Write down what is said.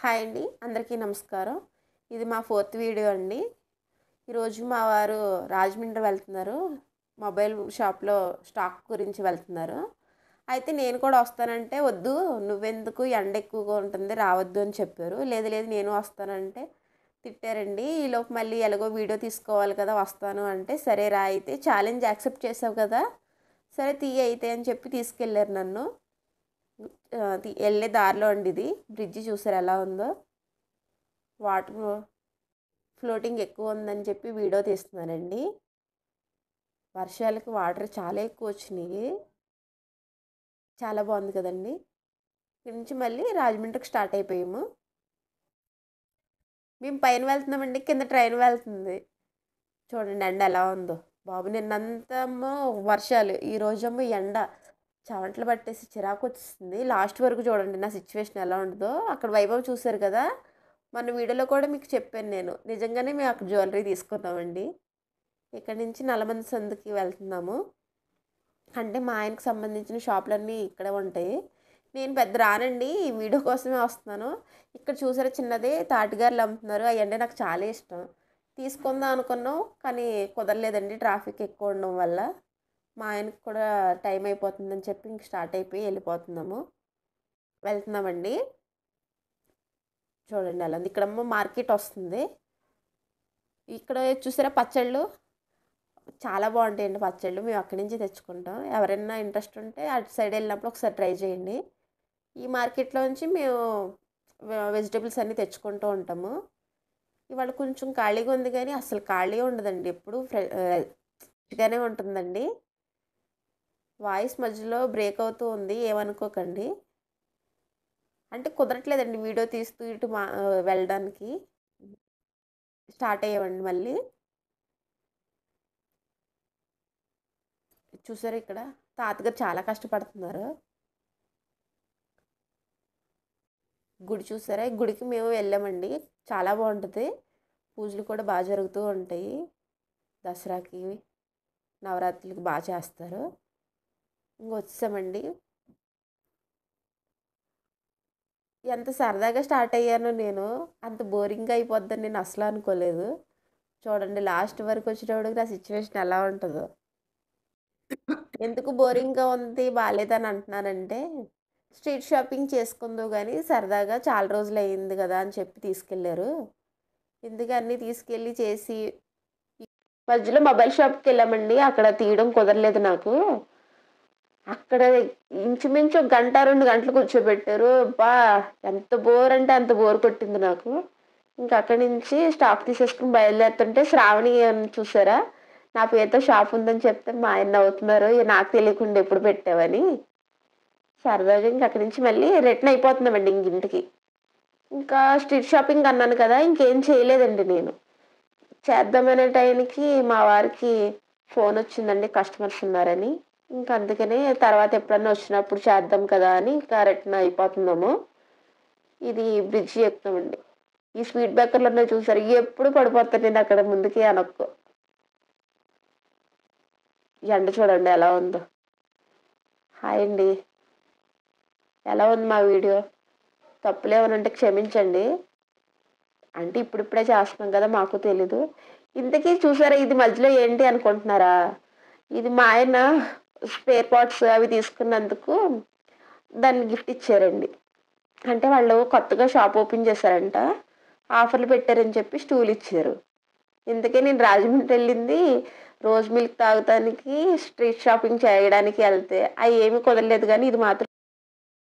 Hi అండి, అందరికీ నమస్కారం. ఇది మా ఫోర్త్ వీడియో అండి. ఈరోజు మా వారు రాజమండ్రి వెళ్తున్నారు. మొబైల్ షాప్లో స్టాక్ గురించి వెళ్తున్నారు. అయితే నేను కూడా వస్తానంటే, వద్దు నువ్వెందుకు, ఎండ ఎక్కువగా ఉంటుంది, రావద్దు అని చెప్పారు. లేదు లేదు నేను వస్తానంటే తిట్టారండి. ఈలోపు మళ్ళీ ఎలాగో వీడియో తీసుకోవాలి కదా, వస్తాను అంటే, సరే రా అయితే ఛాలెంజ్ యాక్సెప్ట్ చేసావు కదా, సరే అయితే అని చెప్పి తీసుకెళ్ళారు నన్ను. వెళ్ళే దారిలో అండి, ఇది బ్రిడ్జి చూసారు ఎలా ఉందో, వాటర్ ఫ్లోటింగ్ ఎక్కువ ఉందని చెప్పి వీడియో తీస్తున్నానండి. వర్షాలకి వాటర్ చాలా ఎక్కువ వచ్చినాయి. చాలా బాగుంది కదండి. ఇక్కడ నుంచి మళ్ళీ రాజమండ్రికి స్టార్ట్ అయిపోయాము. మేము పైన వెళ్తున్నామండి, కింద ట్రైన్ వెళ్తుంది. చూడండి ఎండ ఎలా ఉందో బాబు. నిన్నంతమో వర్షాలు, ఈ రోజేమో ఎండ చెమటలు పట్టేసి చిరాకు వచ్చేసింది. లాస్ట్ వరకు చూడండి నా సిచ్యువేషన్ ఎలా ఉంటుందో. అక్కడ వైభవ్ చూశారు కదా, మన వీడియోలో కూడా మీకు చెప్పాను నేను. నిజంగానే మేము అక్కడ జ్యువెలరీ తీసుకున్నామండి. ఇక్కడ నుంచి నల్లమంది సందుకి వెళ్తున్నాము. అంటే మా ఆయనకు సంబంధించిన షాపులన్నీ ఇక్కడే ఉంటాయి. నేను పెద్ద రానండి, ఈ వీడియో కోసమే వస్తున్నాను. ఇక్కడ చూసారా చిన్నది తాటిగారులు అమ్ముతున్నారు. అవంటే నాకు చాలా ఇష్టం. తీసుకుందాం అనుకున్నాం కానీ కుదరలేదండి, ట్రాఫిక్ ఎక్కువ ఉండడం వల్ల. మా ఆయనకు కూడా టైం అయిపోతుందని చెప్పి ఇంక స్టార్ట్ అయిపోయి వెళ్తున్నామండి. చూడండి అలా ఇక్కడమ్మో మార్కెట్ వస్తుంది. ఇక్కడ చూసారా పచ్చళ్ళు చాలా బాగుంటాయండి. పచ్చళ్ళు మేము అక్కడి నుంచి తెచ్చుకుంటాం. ఎవరైనా ఇంట్రెస్ట్ ఉంటే అటు సైడ్ వెళ్ళినప్పుడు ఒకసారి ట్రై చేయండి. ఈ మార్కెట్లో నుంచి మేము వెజిటేబుల్స్ అన్నీ తెచ్చుకుంటూ ఉంటాము. ఇవాళ కొంచెం ఖాళీగా ఉంది కానీ అసలు ఖాళీ ఉండదండి, ఎప్పుడు ఫ్రెష్గానే ఉంటుందండి. వాయిస్ మధ్యలో బ్రేక్ అవుతూ ఉంది, ఏమనుకోకండి. అంటే కుదరట్లేదండి వీడియో తీస్తూ ఇటు వెళ్ళడానికి. స్టార్ట్ అయ్యామండి మళ్ళీ. చూసారు ఇక్కడ తాతగారు చాలా కష్టపడుతున్నారు. గుడి చూసారా, ఈ గుడికి మేము వెళ్ళామండి. చాలా బాగుంటుంది. పూజలు కూడా బాగా జరుగుతూ ఉంటాయి. దసరాకి నవరాత్రులకి బాగా చేస్తారు. వచ్చామండి. ఎంత సరదాగా స్టార్ట్ అయ్యానో నేను, అంత బోరింగ్గా అయిపోద్దని నేను అసలు అనుకోలేదు. చూడండి లాస్ట్ వరకు వచ్చేటప్పటికి నా సిచ్యువేషన్ ఎలా ఉంటుందో. ఎందుకు బోరింగ్గా ఉంది, బాగాలేదని అంటున్నానంటే, స్ట్రీట్ షాపింగ్ చేసుకుందో కానీ సరదాగా చాలా రోజులు అయింది కదా అని చెప్పి తీసుకెళ్ళారు. ఎందుకు అన్నీ తీసుకెళ్ళి చేసి మధ్యలో మొబైల్ షాప్కి వెళ్ళామండి. అక్కడ తీయడం కుదరలేదు నాకు. అక్కడ ఇంచుమించు 1-2 గంటలు కూర్చోబెట్టారు. ఎంత బోర్ అంటే అంత బోర్ కొట్టింది నాకు. ఇంకా అక్కడి నుంచి స్టాక్ తీసేసుకుని బయలుదేరుతుంటే శ్రావణి చూసారా, నా పేరుతో షాప్ ఉందని చెప్తే మా ఆయన నవ్వుతున్నారు, నాకు తెలియకుండా ఎప్పుడు పెట్టావని. సరదాగా ఇంక అక్కడి నుంచి మళ్ళీ రిటర్న్ అయిపోతున్నామండి ఇంటికి. ఇంకా స్ట్రీట్ షాపింగ్ అన్నాను కదా, ఇంకేం చేయలేదండి నేను. చేద్దామనే టైంకి మా వారికి ఫోన్ వచ్చిందండి, కస్టమర్స్ ఉన్నారని. ఇంకా అందుకనే తర్వాత ఎప్పుడన్నా వచ్చినప్పుడు చేద్దాం కదా అని ఇంకా రిటర్న్ అయిపోతున్నాము. ఇది బ్రిడ్జి ఎక్కుతామండి. ఈ స్పీడ్ బ్రేకర్లు ఉన్నాయి చూసారు, ఎప్పుడు పడిపోతాను నేను అక్కడ ముందుకి వెనక్కు. ఎండ చూడండి ఎలా ఉందో. హాయ్ అండి, ఎలా ఉంది మా వీడియో? తప్పులు ఏమైనా ఉంటే క్షమించండి. అంటే ఇప్పుడిప్పుడే చేస్తున్నాం కదా, మాకు తెలీదు. ఇంతకీ చూసారా ఇది మధ్యలో ఏంటి అనుకుంటున్నారా? ఇది మా ఆయన స్పేర్ పార్ట్స్ అవి తీసుకున్నందుకు దాన్ని గిఫ్ట్ ఇచ్చారండి. అంటే వాళ్ళు కొత్తగా షాప్ ఓపెన్ చేశారంట, ఆఫర్లు పెట్టారని చెప్పి స్టూల్ ఇచ్చారు. ఇందుకే నేను రాజమండ్రి వెళ్ళింది రోజ్ మిల్క్ తాగటానికి, స్ట్రీట్ షాపింగ్ చేయడానికి వెళ్తే అవి ఏమీ కుదరలేదు కానీ ఇది మాత్రం